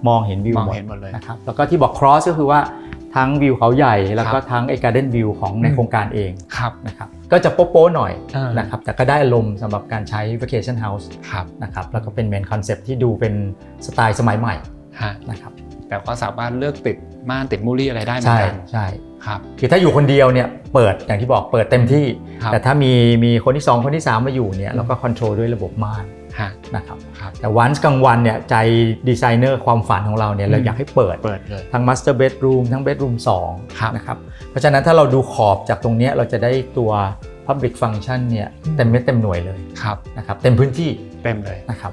มองเห็นวิวหมดเลยนะครับแล้วก็ที่บอก Cross ก็คือว่าทั้งวิวเขาใหญ่แล้วก็ทั้งไอ้ Garden View ของในโครงการเองนะครับก็จะโป๊ะๆหน่อยนะครับแต่ก็ได้อารมณ์สำหรับการใช้ Vacation House นะครับแล้วก็เป็น Main Concept ที่ดูเป็นสไตล์สมัยใหม่นะครับแต่ก็สามารถเลือกติดม่านติดมูลี่อะไรได้เหมือนกันใช่ครับคือถ้าอยู่คนเดียวเนี่ยเปิดอย่างที่บอกเปิดเต็มที่แต่ถ้ามีคนที่2คนที่3มาอยู่เนี่ยเราก็คอนโทรลด้วยระบบม่านนะครับแต่วันกลางวันเนี่ยใจดีไซเนอร์ความฝันของเราเนี่ยเราอยากให้เปิดเลยทั้ง Master Bedroom ทั้ง Bedroom 2นะครับเพราะฉะนั้นถ้าเราดูขอบจากตรงนี้เราจะได้ตัว Public Function เนี่ยเต็มเม็ดเต็มหน่วยเลยนะครับเต็มพื้นที่เต็มเลยนะครับ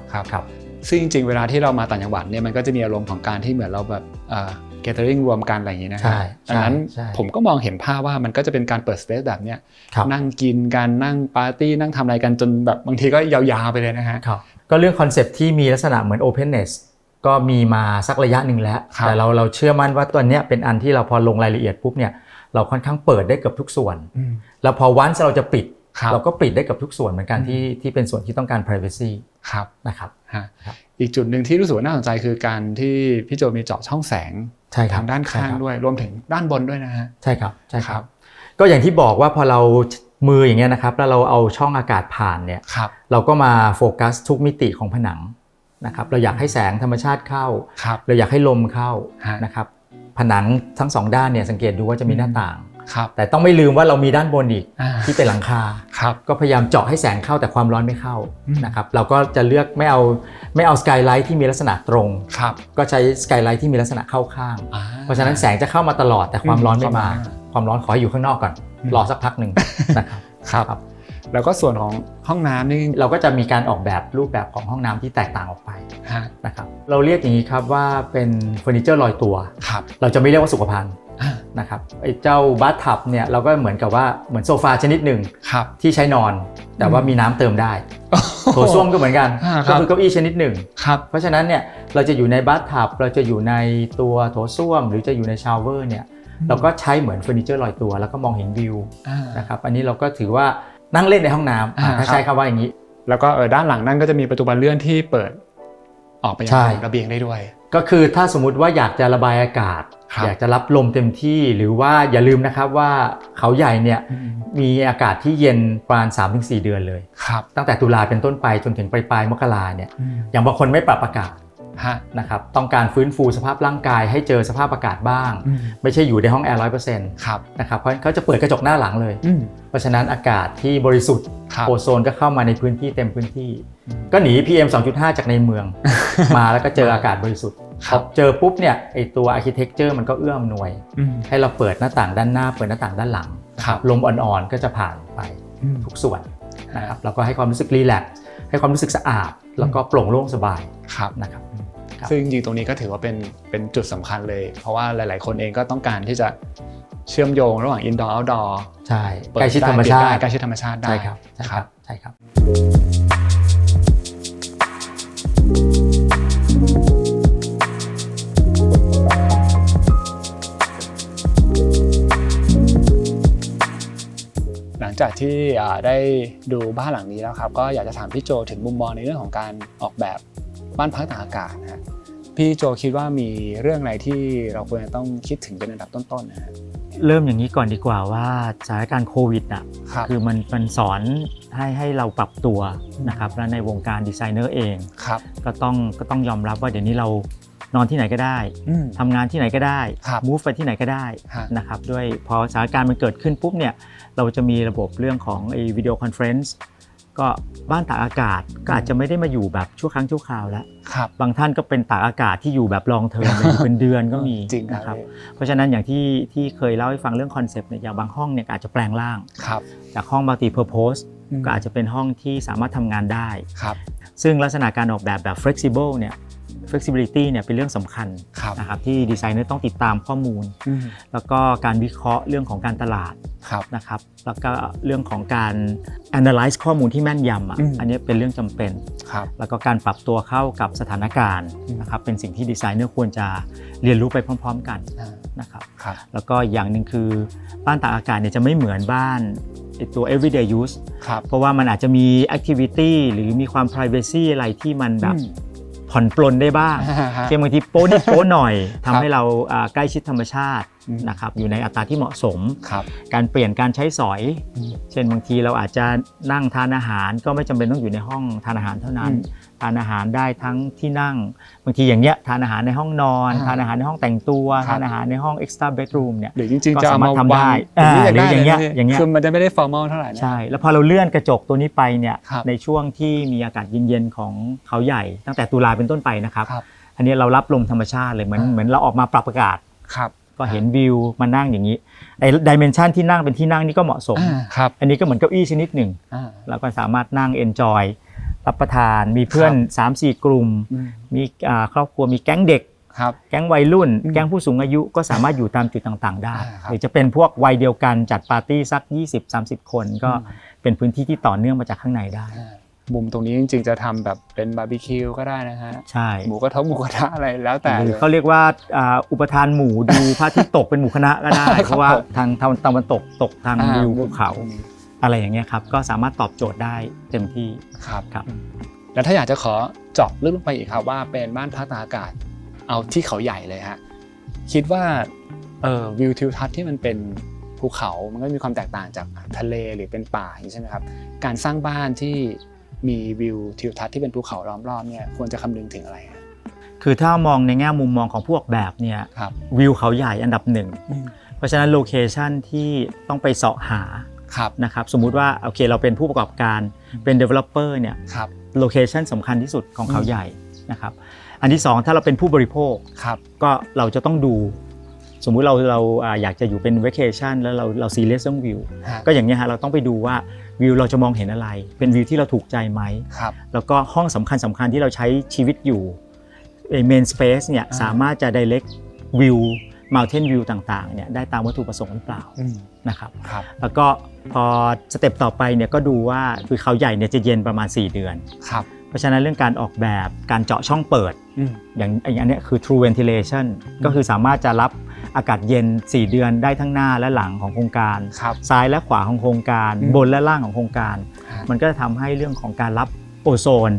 ซึ่งจริงๆเวลาที่เรามาต่างจังหวัดเนี่ยมันก็จะมีอารมณ์ของการที่เหมือนเราแบบgathering รวมกันอะไรอย่างนี้นะครับดังนั้นผมก็มองเห็นภาพว่ามันก็จะเป็นการเปิด space แบบเนี้ยนั่งกินกันนั่งปาร์ตี้นั่งทำอะไรกันจนแบบบางทีก็ยาวๆไปเลยนะฮะก็เรื่องคอนเซปต์ที่มีลักษณะเหมือน openness ก็มีมาสักระยะหนึ่งแล้วแต่เราเชื่อมั่นว่าตัวเนี้ยเป็นอันที่เราพอลงรายละเอียดปุ๊บเนี่ยเราค่อนข้างเปิดได้เกือบทุกส่วนแล้วพอวันเราจะปิดเราก็ปิดได้กับทุกส่วนเหมือนกันที่เป็นส่วนที่ต้องการ privacy นะครับอีกจุดหนึ่งที่รู้สึกว่าน่าสนใจคือการที่พี่โจมีเจาะช่องแสงทางด้านข้างด้วยรวมถึงด้านบนด้วยนะฮะใช่ครับก็อย่างที่บอกว่าพอเรามืออย่างเงี้ยนะครับแล้วเราเอาช่องอากาศผ่านเนี่ยเราก็มาโฟกัสทุกมิติของผนังนะครับเราอยากให้แสงธรรมชาติเข้าเราอยากให้ลมเข้านะครับผนังทั้ง2ด้านเนี่ยสังเกตดูว่าจะมีหน้าต่างแต่ต้องไม่ลืมว่าเรามีด้านบนอีกที่เป็นหลังคาก็พยายามเจาะให้แสงเข้าแต่ความร้อนไม่เข้านะครับเราก็จะเลือกไม่เอาสกายไลท์ที่มีลักษณะตรงก็ใช้สกายไลท์ที่มีลักษณะเข้าข้างเพราะฉะนั้นแสงจะเข้ามาตลอดแต่ความร้อนไม่มาความร้อนขอให้อยู่ข้างนอกก่อนรอสักพักหนึ่งนะครับ แล้วก็ส่วนของห้องน้ำนี่เราก็จะมีการออกแบบรูปแบบของห้องน้ำที่แตกต่างออกไปนะครับเราเรียกอย่างนี้ครับว่าเป็นเฟอร์นิเจอร์ลอยตัวเราจะไม่เรียกว่าสุขภัณฑ์นะครับไอ้เจ้าบัธทับเนี่ยเราก็เหมือนกับว่าเหมือนโซฟาชนิดหนึ่งที่ใช้นอนแต่ว่ามีน้ำเติมได้โถส้วมก็เหมือนกันก็คือเก้าอี้ชนิดหนึ่งเพราะฉะนั้นเนี่ยเราจะอยู่ในบัธทับเราจะอยู่ในตัวโถส้วมหรือจะอยู่ในชาวเวอร์เนี่ยเราก็ใช้เหมือนเฟอร์นิเจอร์ลอยตัวแล้วก็มองเห็นวิวนะครับอันนี้เราก็ถือว่านั่งเล่นในห้องน้ำถ้าใช้คำว่าอย่างนี้แล้วก็ด้านหลังนั่นก็จะมีประตูบานเลื่อนที่เปิดออกไปยังระเบียงได้ด้วยก็คือถ้าสมมุติว่าอยากจะระบายอากาศอยากจะรับลมเต็มที่หรือว่าอย่าลืมนะครับว่าเขาใหญ่เนี่ยมีอากาศที่เย็นประมาณ 3-4 เดือนเลยตั้งแต่ตุลาเป็นต้นไปจนถึงปลายมกราเนี่ยอย่างบางคนไม่ปรับอากาศนะครับต้องการฟื้นฟูสภาพร่างกายให้เจอสภาพอากาศบ้างไม่ใช่อยู่ในห้องแอร์ 100% นะครับเพราะเขาจะเปิดกระจกหน้าหลังเลยเพราะฉะนั้นอากาศที่บริสุทธิ์โอโซนก็เข้ามาในพื้นที่เต็มพื้นที่ก็หนี PM 2.5 จากในเมืองมาแล้วก็เจออากาศบริสุทธิ์พอเจอปุ๊บเนี่ยไอตัวอาร์คิเทคเจอร์มันก็เอื้ออำนวยให้เราเปิดหน้าต่างด้านหน้าเปิดหน้าต่างด้านหลังลมอ่อนๆก็จะผ่านไปทุกส่วนนะครับแล้วก็ให้ความรู้สึกรีแลกซ์ให้ความรู้สึกสะอาดแล้วก็โปร่งโล่งสบายนะครับซึ่งจริงๆตรงนี้ก็ถือว่าเป็นจุดสำคัญเลยเพราะว่าหลายๆคนเองก็ต้องการที่จะเชื่อมโยงระหว่าง indoor outdoor ใช่ใกล้ชิดธรรมชาติใกล้ชิดธรรมชาติได้ใช่ครับใช่ครับหลังจากที่ได้ดูบ้านหลังนี้แล้วครับก็อยากจะถามพี่โจถึงมุมมองในเรื่องของการออกแบบบ้านพักตากอากาศนะพี่โจคิดว่ามีเรื่องอะไรที่เราควรจะต้องคิดถึงเป็นอันดับต้นๆนะฮะเริ่มอย่างนี้ก่อนดีกว่าว่าสถานการณ์โควิดคือมันสอนให้เราปรับตัวนะครับและในวงการดีไซเนอร์เองก็ต้องยอมรับว่าเดี๋ยวนี้เรานอนที่ไหนก็ได้ทำงานที่ไหนก็ได้ move ไปที่ไหนก็ได้นะครับด้วยพอสถานการณ์มันเกิดขึ้นปุ๊บเนี่ยเราจะมีระบบเรื่องของวิดีโอคอนเฟอเรนซ์ก็บ้านตากอากาศก็อาจจะไม่ได้มาอยู่แบบชั่วครั้งชั่วคราวแล้วบางท่านก็เป็นตากอากาศที่อยู่แบบลองเทอมอยู่เป็นเดือนก็มีนะครับเพราะฉะนั้นอย่างที่เคยเล่าให้ฟังเรื่องคอนเซปต์เนี่ยอย่างบางห้องเนี่ยอาจจะแปลงร่างจากห้อง multi purpose ก็อาจจะเป็นห้องที่สามารถทำงานได้ซึ่งลักษณะการออกแบบ flexible เนี่ย flexibility เนี่ยเป็นเรื่องสำคัญนะครับที่ดีไซเนอร์ต้องติดตามข้อมูลแล้วก็การวิเคราะห์เรื่องของการตลาดนะครับแล้วก็เรื่องของการ analyze ข้อมูลที่แม่นยำอันนี้เป็นเรื่องจำเป็นแล้วก็การปรับตัวเข้ากับสถานการณ์นะครับเป็นสิ่งที่ดีไซเนอร์ควรจะเรียนรู้ไปพร้อมๆกันนะครับแล้วก็อย่างหนึ่งคือบ้านตากอากาศเนี่ยจะไม่เหมือนบ้านตัว everyday use เพราะว่ามันอาจจะมี activity หรือมีความ privacy อะไรที่มันแบบผ่อนปลนได้บ้างเช่นบางทีโป๊นิดโป๊หน่อยทำให้เราใกล้ชิดธรรมชาตินะครับอยู่ในอัตราที่เหมาะสมการเปลี่ยนการใช้สอยเช่นบางทีเราอาจจะนั่งทานอาหารก็ไม่จำเป็นต้องอยู่ในห้องทานอาหารเท่านั้นทานอาหารได้ทั้งที่นั่งบางทีอย่างเงี้ยทานอาหารในห้องนอนทานอาหารในห้องแต่งตัวทานอาหารในห้อง extra bedroom เนี่ยหรือจริงๆจะเอามาทำได้หรืออย่างเงี้ยคือมันจะไม่ได้ formal เท่าไหร่ใช่แล้วพอเราเลื่อนกระจกตัวนี้ไปเนี่ยในช่วงที่มีอากาศเย็นๆของเขาใหญ่ตั้งแต่ตุลาเป็นต้นไปนะครับอันนี้เรารับลมธรรมชาติเลยเหมือนเราออกมาปรับอากาศก็เห็นวิวมานั่งอย่างนี้ไอ้ดิเมนชันที่นั่งเป็นที่นั่งนี่ก็เหมาะสมอันนี้ก็เหมือนเก้าอี้ชนิดหนึ่งเราก็สามารถนั่ง enjoy รับประทานมีเพื่อน 3-4 กลุ่มมีครอบครัวมีแก๊งเด็กแก๊งวัยรุ่นแก๊งผู้สูงอายุก็สามารถอยู่ตามจุดต่างๆได้หรือจะเป็นพวกวัยเดียวกันจัดปาร์ตี้สัก 20-30 คนก็เป็นพื้นที่ที่ต่อเนื่องมาจากข้างในได้มุมตรงนี้จริงๆจะทำแบบเป็นบาร์บีคิวก็ได้นะฮะใช่หมูกระทะอะไรแล้วแต่เขาเรียกว่าอุปทานหมูดูพระอาทิตย์ตกเป็นหมู่คณะก็ได้เพราะว่าทางตะวันตกทางวิวภูเขาอะไรอย่างเงี้ยครับก็สามารถตอบโจทย์ได้เต็มที่ครับแล้วถ้าอยากจะขอเจาะลึกลงไปอีกครับว่าเป็นบ้านพักตากอากาศเอาที่เขาใหญ่เลยฮะคิดว่าวิวทิวทัศน์ที่มันเป็นภูเขามันก็มีความแตกต่างจากทะเลหรือเป็นป่าอย่างนี้ใช่ไหมครับการสร้างบ้านที่มีวิวทิวทัศน์ที่เป็นภูเขาล้อมรอบเนี่ยควรจะคำนึงถึงอะไรคือถ้ามองในแง่มุมมองของพวกแบบเนี่ยวิวเขาใหญ่อันดับหนึ่งเพราะฉะนั้นโลเคชันที่ต้องไปเสาะหานะครับสมมุติว่าโอเคเราเป็นผู้ประกอบการเป็น developer เนี่ยโลเคชันสำคัญที่สุดของเขาใหญ่นะครับอันที่2ถ้าเราเป็นผู้บริโภคก็เราจะต้องดู สมมุติเราอยากจะอยู่เป็น vacation แล้วเราซีเรียสเรื่องวิวก็อย่างนี้ฮะเราต้องไปดูว่าวิวเราจะมองเห็นอะไรเป็นวิวที่เราถูกใจไหมแล้วก็ห้องสำคัญที่เราใช้ชีวิตอยู่main space เนี่ยสามารถจะ direct view mountain view ต่างๆเนี่ยได้ตามวัตถุประสงค์หรือเปล่านะครับแล้วก็พอสเต็ปต่อไปเนี่ยก็ดูว่าคือเขาใหญ่เนี่ยจะเย็นประมาณ4 เดือนเพราะฉะนั้นเรื่องการออกแบบการเจาะช่องเปิดอย่างนี้คือ true ventilation ก็คือสามารถจะรับอากาศเย็น4 เดือนได้ทั้งหน้าและหลังของโครงการซ้ายและขวาของโครงการบนและล่างของโครงการมันก็จะทำให้เรื่องของการรับโอโซน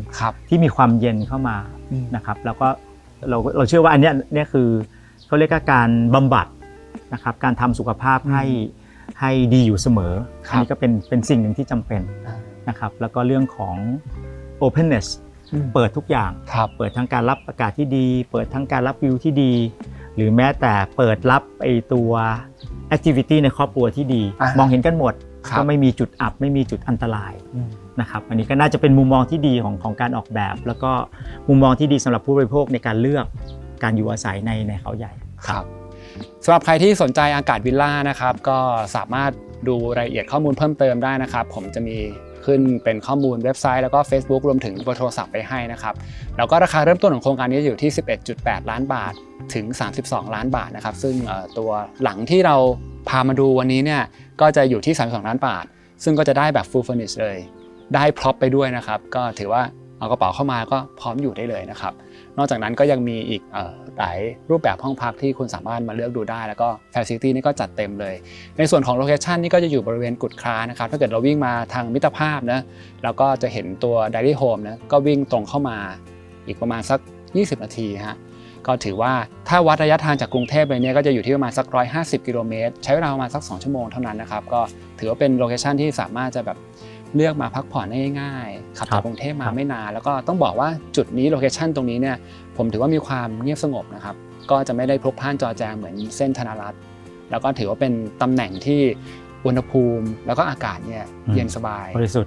ที่มีความเย็นเข้ามานะครับแล้วก็เราเชื่อว่าอันนี้คือเขาเรียกว่าการบำบัดนะครับการทำสุขภาพให้ดีอยู่เสมออันนี้ก็เป็นสิ่งหนึ่งที่จำเป็นนะครับแล้วก็เรื่องของ openness เปิดทุกอย่างเปิดทั้งการรับอากาศที่ดีเปิดทั้งการรับวิวที่ดีหรือแม้แต่เปิดรับไอตัว activity ในครอบครัวที่ดีมองเห็นกันหมดก็ไม่มีจุดอับไม่มีจุดอันตรายนะครับอันนี้ก็น่าจะเป็นมุมมองที่ดีของการออกแบบแล้วก็มุมมองที่ดีสำหรับผู้บริโภคในการเลือกการอยู่อาศัยในเขาใหญ่ครับสำหรับใครที่สนใจอากาศวิลล่านะครับก็สามารถดูรายละเอียดข้อมูลเพิ่มเติมได้นะครับผมจะมีขึ้นเป็นข้อมูลเว็บไซต์แล้วก็ Facebook รวมถึงเบอร์โทรศัพท์ไปให้นะครับแล้วก็ราคาเริ่มต้นของโครงการนี้อยู่ที่ 11.8 ล้านบาทถึง32 ล้านบาทนะครับซึ่งตัวหลังที่เราพามาดูวันนี้เนี่ยก็จะอยู่ที่32 ล้านบาทซึ่งก็จะได้แบบ full furnish เลยได้พร็อพไปด้วยนะครับก็ถือว่าเอากระเป๋าเข้ามาก็พร้อมอยู่ได้เลยนะครับนอกจากนั้นก็ยังมีอีกหลายรูปแบบห้องพักที่คุณสามารถมาเลือกดูได้แล้วก็ facility นี่ก็จัดเต็มเลยในส่วนของโลเคชันนี่ก็จะอยู่บริเวณกุดคร้านะครับถ้าเกิดเราวิ่งมาทางมิตรภาพนะแล้วก็จะเห็นตัว Dairy Home นะก็วิ่งตรงเข้ามาอีกประมาณสัก20 นาทีฮะก็ถือว่าถ้าวัดระยะทางจากกรุงเทพเลยเนี่ยก็จะอยู่ที่ประมาณสัก150 กิโลเมตรใช้เวลาประมาณสัก2 ชั่วโมงเท่านั้นนะครับก็ถือว่าเป็นโลเคชันที่สามารถจะแบบเลือกมาพักผ่อนได้ง่ายๆขับจากกรุงเทพมาไม่นานแล้วก็ต้องบอกว่าจุดนี้โลเคชันตรงนี้เนี่ยผมถือว่ามีความเงียบสงบนะครับก็จะไม่ได้พลุกพล่านจอแจงเหมือนเส้นธนรัตน์แล้วก็ถือว่าเป็นตำแหน่งที่อุณหภูมิแล้วก็อากาศเนี่ยเย็นสบายบริสุท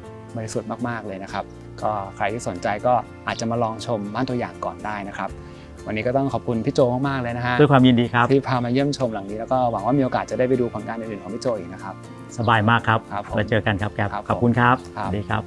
ธิ์มากๆเลยนะครับก็ใครที่สนใจก็อาจจะมาลองชมบ้านตัวอย่างก่อนได้นะครับวันนี้ก็ต้องขอบคุณพี่โจมากๆเลยนะฮะด้วยความยินดีครับที่พามาเยี่ยมชมหลังนี้แล้วก็หวังว่ามีโอกาสจะได้ไปดูผลงานอื่นๆของพี่โจอีกนะครับสบายมากครับเราเจอกันครับแกขอบคุณครับสวัสดีครับ